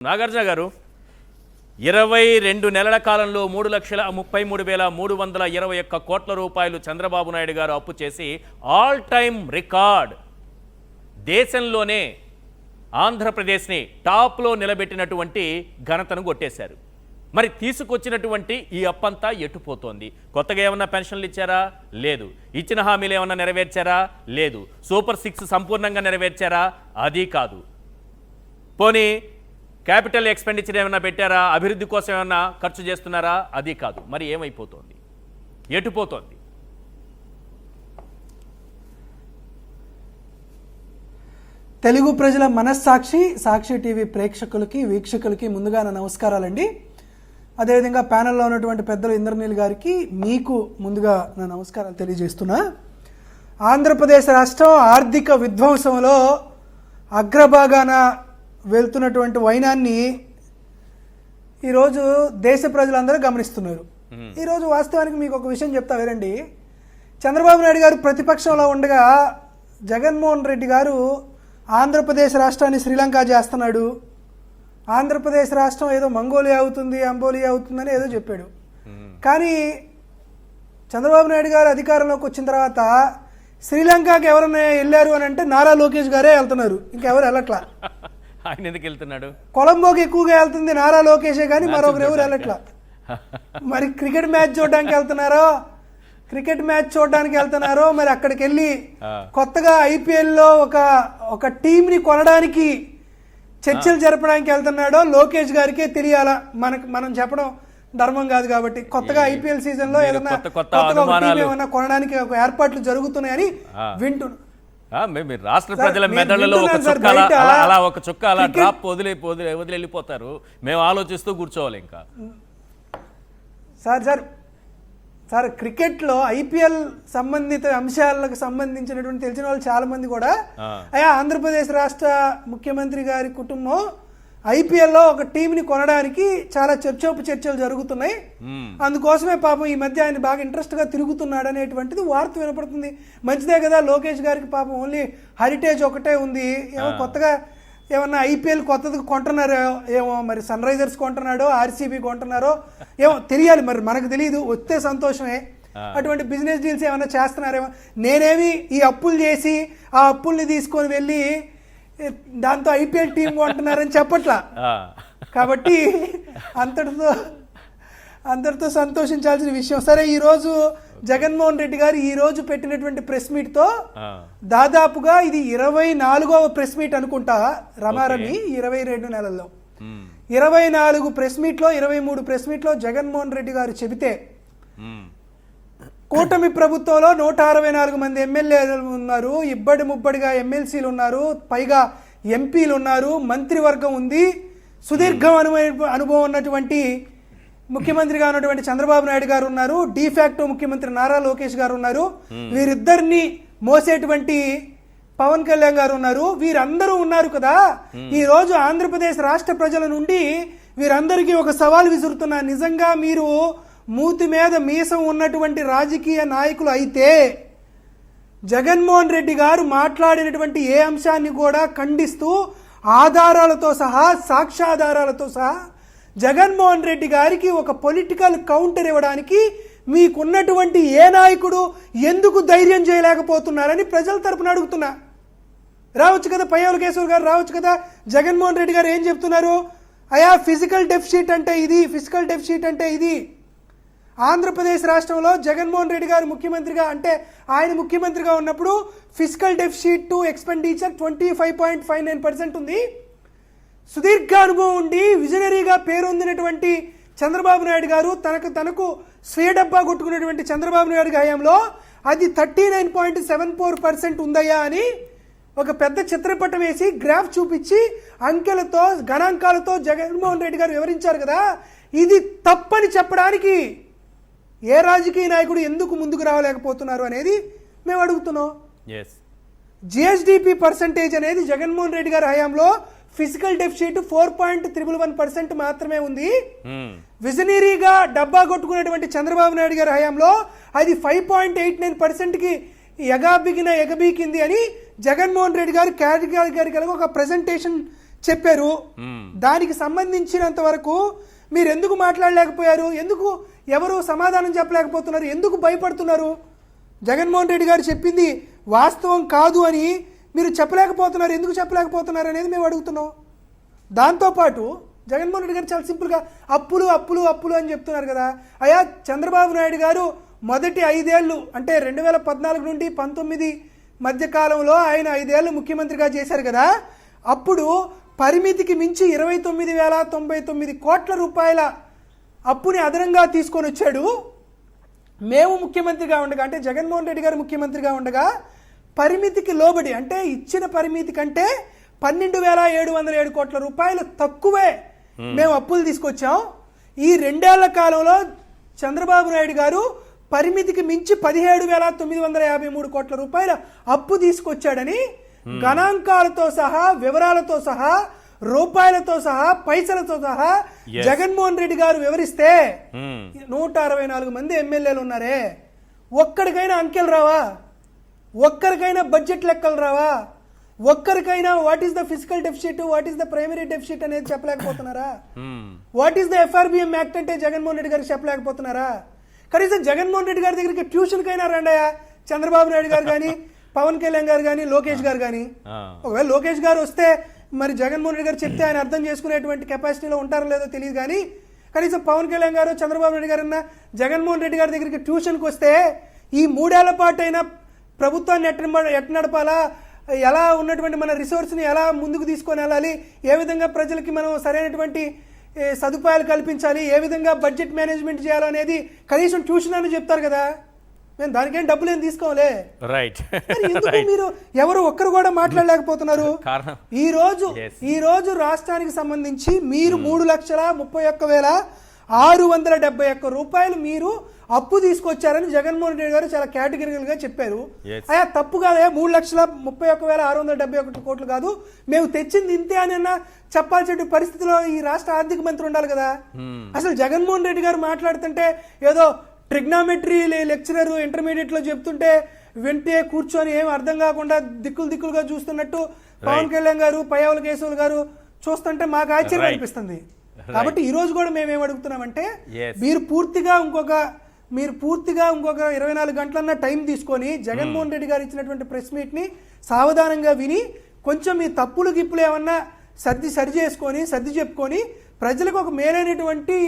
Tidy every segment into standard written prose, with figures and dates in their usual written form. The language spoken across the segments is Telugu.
నాగార్జున గారు 22 నెలల కాలంలో 3,33,321 కోట్ల రూపాయలు చంద్రబాబు నాయుడు గారు అప్పు చేసి ఆల్ టైమ్ రికార్డ్ దేశంలోనే ఆంధ్రప్రదేశ్ని టాప్లో నిలబెట్టినటువంటి ఘనతను కొట్టేశారు. మరి తీసుకొచ్చినటువంటి ఈ అప్పంతా ఎట్టుపోతోంది. కొత్తగా ఏమన్నా పెన్షన్లు ఇచ్చారా? లేదు. ఇచ్చిన హామీలు ఏమన్నా నెరవేర్చారా? లేదు. సూపర్ 6 సంపూర్ణంగా నెరవేర్చారా? అది కాదు. పోనీ క్యాపిటల్ ఎక్స్పెండిచర్ ఏమైనా పెట్టారా? అభివృద్ధి కోసం ఏమైనా ఖర్చు చేస్తున్నారా? అది కాదు. మరి ఏమైపోతుంది? ఎటుపోతోంది? తెలుగు ప్రజల మనస్సాక్షి సాక్షి టీవీ ప్రేక్షకులకి వీక్షకులకి ముందుగా నా నమస్కారాలండి. అదేవిధంగా ప్యానెల్లో ఉన్నటువంటి పెద్దలు ఇంద్రనీల్ గారికి మీకు ముందుగా నా నమస్కారాలు తెలియజేస్తున్నా. ఆంధ్రప్రదేశ్ రాష్ట్రం ఆర్థిక విధ్వంసంలో అగ్రభాగాన వెళ్తున్నటువంటి వైనాన్ని ఈరోజు దేశ ప్రజలందరూ గమనిస్తున్నారు. ఈరోజు వాస్తవానికి మీకు ఒక విషయం చెప్తా వినండి. చంద్రబాబు నాయుడు గారు ప్రతిపక్షంలో ఉండగా జగన్మోహన్ రెడ్డి గారు ఆంధ్రప్రదేశ్ రాష్ట్రాన్ని శ్రీలంక చేస్తున్నాడు, ఆంధ్రప్రదేశ్ రాష్ట్రం ఏదో మంగోలియా అవుతుంది, అంబోలియా అవుతుందని ఏదో చెప్పాడు. కానీ చంద్రబాబు నాయుడు గారు అధికారంలోకి వచ్చిన తర్వాత శ్రీలంకకి ఎవరైనా వెళ్ళారు అని అంటే నారా లోకేష్ గారే వెళ్తున్నారు, ఇంకెవరు వెళ్ళట్లా. ఆయన ఎందుకు వెళ్తున్నాడు? కొలంబోకి ఎక్కువగా వెళ్తుంది నారా లోకేషే కానీ మరొకరు ఎవరు వెళ్ళట్లా. మరి క్రికెట్ మ్యాచ్ చూడడానికి వెళ్తున్నారో మరి అక్కడికి వెళ్ళి కొత్తగా ఐపీఎల్లో ఒక టీంని కొనడానికి చర్చలు జరపడానికి వెళ్తున్నాడో లోకేష్ గారికే తెలియాలా. మనం చెప్పడం ధర్మం కాదు కాబట్టి కొత్తగా ఐపీఎల్ సీజన్ లో ఏదైనా ఏమన్నా కొనడానికి ఒక ఏర్పాట్లు జరుగుతున్నాయని వింటున్నా. మీరు రాష్ట్ర ప్రజల మెదళ్లలో ఒక చుక్క అలా డ్రాప్ వదిలి వెళ్ళిపోతారు. మేము ఆలోచిస్తూ కూర్చోవాలి. ఇంకా సార్ క్రికెట్లో ఐపీఎల్ సంబంధిత అంశాలకు సంబంధించినటువంటి తెలిసిన వాళ్ళు చాలా మంది కూడా ఆంధ్రప్రదేశ్ రాష్ట్ర ముఖ్యమంత్రి గారి కుటుంబం ఐపీఎల్లో ఒక టీంని కొనడానికి చాలా చర్చలు జరుగుతున్నాయి, అందుకోసమే పాపం ఈ మధ్య ఆయన బాగా ఇంట్రెస్ట్గా తిరుగుతున్నాడు అనేటువంటిది వార్త వినపడుతుంది. మంచిదే కదా, లోకేష్ గారికి పాపం ఓన్లీ హెరిటేజ్ ఒకటే ఉంది. ఏమో కొత్తగా ఏమన్నా ఐపీఎల్ కొత్తది కొంటున్నారో ఏమో, మరి సన్ రైజర్స్ కొంటున్నాడో ఆర్సీబీ కొంటున్నారో ఏమో తెలియాలి, మరి మనకు తెలియదు. వస్తే సంతోషమే. అటువంటి బిజినెస్ డీల్స్ ఏమైనా చేస్తున్నారేమో. నేనేమి ఈ అప్పులు చేసి ఆ అప్పుల్ని తీసుకొని వెళ్ళి దాంతో ఐపీఎల్ టీం కొంటున్నారని చెప్పట్లా. కాబట్టి అంతటితో సంతోషించాల్సిన విషయం. సరే, ఈరోజు జగన్మోహన్ రెడ్డి గారు ఈ రోజు పెట్టినటువంటి ప్రెస్ మీట్ తో దాదాపుగా ఇది 24వ ప్రెస్ మీట్ అనుకుంటా రమారమి 22 నెలల్లో. 24 ప్రెస్ మీట్లో 23 ప్రెస్ మీట్లో జగన్మోహన్ రెడ్డి గారు చెబితే కూటమి ప్రభుత్వంలో 164 మంది ఎమ్మెల్యేలు ఉన్నారు, ఇబ్బడి ముబ్బడిగా ఎమ్మెల్సీలు ఉన్నారు, పైగా ఎంపీలు ఉన్నారు, మంత్రివర్గం ఉంది, సుదీర్ఘ అనుభవం ఉన్నటువంటి ముఖ్యమంత్రిగా ఉన్నటువంటి చంద్రబాబు నాయుడు గారు ఉన్నారు, డిఫాక్టో ముఖ్యమంత్రి నారా లోకేష్ గారు ఉన్నారు, వీరిద్దరిని మోసేటువంటి పవన్ కళ్యాణ్ గారు ఉన్నారు, వీరందరూ ఉన్నారు కదా. ఈ రోజు ఆంధ్రప్రదేశ్ రాష్ట్ర ప్రజల నుండి వీరందరికీ ఒక సవాల్ విసురుతున్నా. నిజంగా మీరు మూతి మీద మీసం ఉన్నటువంటి రాజకీయ నాయకులు అయితే జగన్మోహన్ రెడ్డి గారు మాట్లాడినటువంటి ఏ అంశాన్ని కూడా ఖండిస్తూ ఆధారాలతో సహా సాక్ష్యాధారాలతో సహా జగన్మోహన్ రెడ్డి గారికి ఒక పొలిటికల్ కౌంటర్ ఇవ్వడానికి మీకున్నటువంటి ఏ నాయకుడు ఎందుకు ధైర్యం చేయలేకపోతున్నారని ప్రజల తరపున అడుగుతున్నా. రావచ్చు కదా, పయ్యావుల కేశవ్ గారు రావచ్చు కదా. జగన్మోహన్ రెడ్డి గారు ఏం చెప్తున్నారు? ఫిజికల్ డెఫిసిట్ అంటే ఇది. ఆంధ్రప్రదేశ్ రాష్ట్రంలో జగన్మోహన్ రెడ్డి గారు ముఖ్యమంత్రిగా అంటే ఆయన ముఖ్యమంత్రిగా ఉన్నప్పుడు ఫిజికల్ డెఫిసిట్ టు ఎక్స్పెండిచర్ 25.59% ఉంది. సుదీర్ఘ అనుభవం ఉండి విజనరీగా పేరొందినటువంటి చంద్రబాబు నాయుడు గారు తనకు స్వీయ డబ్బా కొట్టుకున్నటువంటి చంద్రబాబు నాయుడు హయాంలో అది 39.74% ఉందయ్యా అని ఒక పెద్ద చిత్రపటం వేసి గ్రాఫ్ చూపించి అంకెలతో గణాంకాలతో జగన్మోహన్ రెడ్డి గారు వివరించారు కదా. ఇది తప్పని చెప్పడానికి ఏ రాజకీయ నాయకుడు ఎందుకు ముందుకు రావలేకపోతున్నారు అనేది మేము అడుగుతున్నాం. జిఎస్డిపి పర్సంటేజ్ అనేది జగన్మోహన్ రెడ్డి గారి హయాంలో ఫిజికల్ డెఫిసిట్ 4.111% మాత్రమే ఉంది. విజనరీగా డబ్బా కొట్టుకున్నటువంటి చంద్రబాబు నాయుడు గారి హయాంలో అది 5.89%కి ఎగబీకింది అని జగన్మోహన్ రెడ్డి గారు కేటగిరికల్గా ఒక ప్రెజెంటేషన్ చెప్పారు. దానికి సంబంధించినంత వరకు మీరు ఎందుకు మాట్లాడలేకపోయారు? ఎందుకు ఎవరు సమాధానం చెప్పలేకపోతున్నారు? ఎందుకు భయపడుతున్నారు? జగన్మోహన్ రెడ్డి గారు చెప్పింది వాస్తవం కాదు అని మీరు చెప్పలేకపోతున్నారు. ఎందుకు చెప్పలేకపోతున్నారు అనేది మేము అడుగుతున్నాం. దాంతోపాటు జగన్మోహన్ రెడ్డి గారు చాలా సింపుల్గా అప్పులు అప్పులు అప్పులు అని చెప్తున్నారు కదా. అయ్యా, చంద్రబాబు నాయుడు గారు మొదటి 5 ఏళ్ళు అంటే 2014 నుండి 19 మధ్య కాలంలో ఆయన 5 ఏళ్ళు ముఖ్యమంత్రిగా చేశారు కదా. అప్పుడు పరిమితికి మించి 29,099 కోట్ల రూపాయల అప్పుని అదనంగా తీసుకొని వచ్చాడు. మేము ముఖ్యమంత్రిగా ఉండగా అంటే జగన్మోహన్ రెడ్డి గారు ముఖ్యమంత్రిగా ఉండగా పరిమితికి లోబడి అంటే ఇచ్చిన పరిమితి కంటే 12,707 కోట్ల రూపాయలు తక్కువే మేము అప్పులు తీసుకొచ్చాం. ఈ 2 ఏళ్ల కాలంలో చంద్రబాబు నాయుడు గారు పరిమితికి మించి 17,953 కోట్ల రూపాయల అప్పు తీసుకొచ్చాడని గణాంకాలతో సహా, వివరాలతో సహా, రూపాయలతో సహా, పైసలతో సహా జగన్మోహన్ రెడ్డి గారు వివరిస్తే 164 మంది ఎమ్మెల్యేలు ఉన్నారే, ఒక్కడికైనా అంకెలు రావా? ఒక్కరికైనా బడ్జెట్ లెక్కలు రావా? ఒక్కరికైనా what is the physical deficit, what is the primary deficit అనేది చెప్పలేకపోతున్నారా? What is the FRBM act అంటే జగన్మోహన్ రెడ్డి గారికి చెప్పలేకపోతున్నారా? కనీసం జగన్మోహన్ రెడ్డి గారి దగ్గరికి ట్యూషన్కైనా రండియా చంద్రబాబు నాయుడు గారు కానీ, పవన్ కళ్యాణ్ గారు కానీ, లోకేష్ గారు కానీ. ఒకవేళ లోకేష్ గారు వస్తే మరి జగన్మోహన్ రెడ్డి గారు చెప్తే ఆయన అర్థం చేసుకునేటువంటి కెపాసిటీలో ఉంటారో లేదో తెలియదు కానీ కనీసం పవన్ కళ్యాణ్ గారు, చంద్రబాబు నాయుడు గారు జగన్మోహన్ రెడ్డి గారి దగ్గరికి ట్యూషన్కి వస్తే ఈ 3 ఏళ్ల పాటు అయినా ప్రభుత్వాన్ని ఎట్ట నడపాలా, ఎలా ఉన్నటువంటి మన రిసోర్స్ని ఎలా ముందుకు తీసుకొని వెళ్ళాలి, ఏ విధంగా ప్రజలకి మనం సరైనటువంటి సదుపాయాలు కల్పించాలి, ఏ విధంగా బడ్జెట్ మేనేజ్మెంట్ చేయాలనేది కనీసం ట్యూషన్ అని చెప్తారు కదా. మేము దానికేం డబ్బులు ఏం తీసుకోలే. రైట్. మీరు ఎవరు ఒక్కరు కూడా మాట్లాడలేకపోతున్నారు. ఈ రోజు రాష్ట్రానికి సంబంధించి మీరు 3,31,671 రూపాయలు మీరు అప్పు తీసుకొచ్చారని జగన్మోహన్ రెడ్డి గారు చాలా కేటగిరికల్ గా చెప్పారు. అయ్యా తప్పు కాదయా, 3,31,671 కోట్లు కాదు, మేము తెచ్చింది ఇంతే అని చెప్పాల్సిన పరిస్థితిలో ఈ రాష్ట్ర ఆర్థిక మంత్రి ఉండాలి కదా. అసలు జగన్మోహన్ రెడ్డి గారు మాట్లాడుతుంటే ఏదో ట్రిగ్నామెట్రీ లెక్చరర్ ఇంటర్మీడియట్ లో చెప్తుంటే వెంటే కూర్చొని ఏం అర్థం కాకుండా దిక్కులుగా చూస్తున్నట్టు పవన్ కళ్యాణ్ గారు, పయ్యావుల కేశవులు గారు చూస్తుంటే మాకు ఆశ్చర్యం అనిపిస్తుంది. కాబట్టి ఈ రోజు కూడా మేము ఏం అడుగుతున్నామంటే మీరు పూర్తిగా ఇంకొక 24 గంటలన్నా టైం తీసుకొని జగన్మోహన్ రెడ్డి గారు ఇచ్చినటువంటి ప్రెస్ మీట్ ని సావధానంగా విని కొంచెం మీ తప్పులు గిప్పులు ఏమన్నా సర్ది చెప్పుకొని ప్రజలకు ఒక మేలైనటువంటి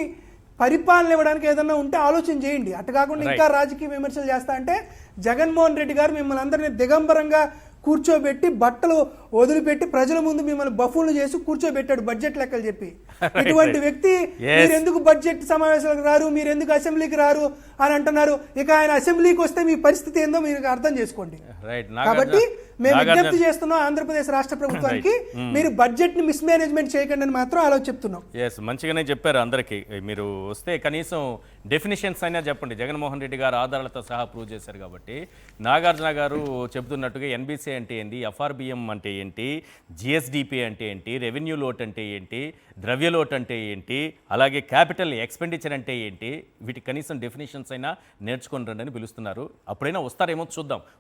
పరిపాలన ఇవ్వడానికి ఏదన్నా ఉంటే ఆలోచన చేయండి. అటు కాకుండా ఇంకా రాజకీయ విమర్శలు చేస్తా అంటే జగన్మోహన్ రెడ్డి గారు మిమ్మల్ని అందరినీ దిగంబరంగా కూర్చోబెట్టి బట్టలు వదిలిపెట్టి ప్రజల ముందు మిమ్మల్ని బఫూన్లు చేసి కూర్చోబెట్టాడు బడ్జెట్ లెక్కలు చెప్పి. ఇటువంటి వ్యక్తి మీరు ఎందుకు బడ్జెట్ సమావేశాలకు రారు, మీరు ఎందుకు అసెంబ్లీకి రారు అని అంటున్నారు. ఇక ఆయన అసెంబ్లీకి వస్తే మీ పరిస్థితి ఏందో మీరు అర్థం చేసుకోండి. కాబట్టి మేము విజ్ఞప్తి చేస్తున్నాం ఆంధ్రప్రదేశ్ రాష్ట్ర ప్రభుత్వానికి, మీరు బడ్జెట్ ని మిస్మేనేజ్మెంట్ చేయకండి అని మాత్రం ఆలోచన చెప్తున్నాం. మంచిగానే చెప్పారు అందరికి. మీరు వస్తే కనీసం డెఫినిషన్స్ అయినా చెప్పండి. జగన్మోహన్ రెడ్డి గారు ఆధారాలతో సహా ప్రూవ్ చేశారు కాబట్టి. నాగార్జున గారు చెబుతున్నట్టుగా ఎన్బిసి అంటే ఏంటి, ఎఫ్ఆర్బిఎం అంటే ఏంటి, జిఎస్డిపి అంటే ఏంటి, రెవెన్యూ లోట్ అంటే ఏంటి, ద్రవ్య లోట్ అంటే ఏంటి, అలాగే క్యాపిటల్ ఎక్స్పెండిచర్ అంటే ఏంటి, వీటి కనీసం డెఫినేషన్స్ అయినా నేర్చుకొని రండి అని పిలుస్తున్నారు. అప్పుడైనా వస్తారేమో చూద్దాం.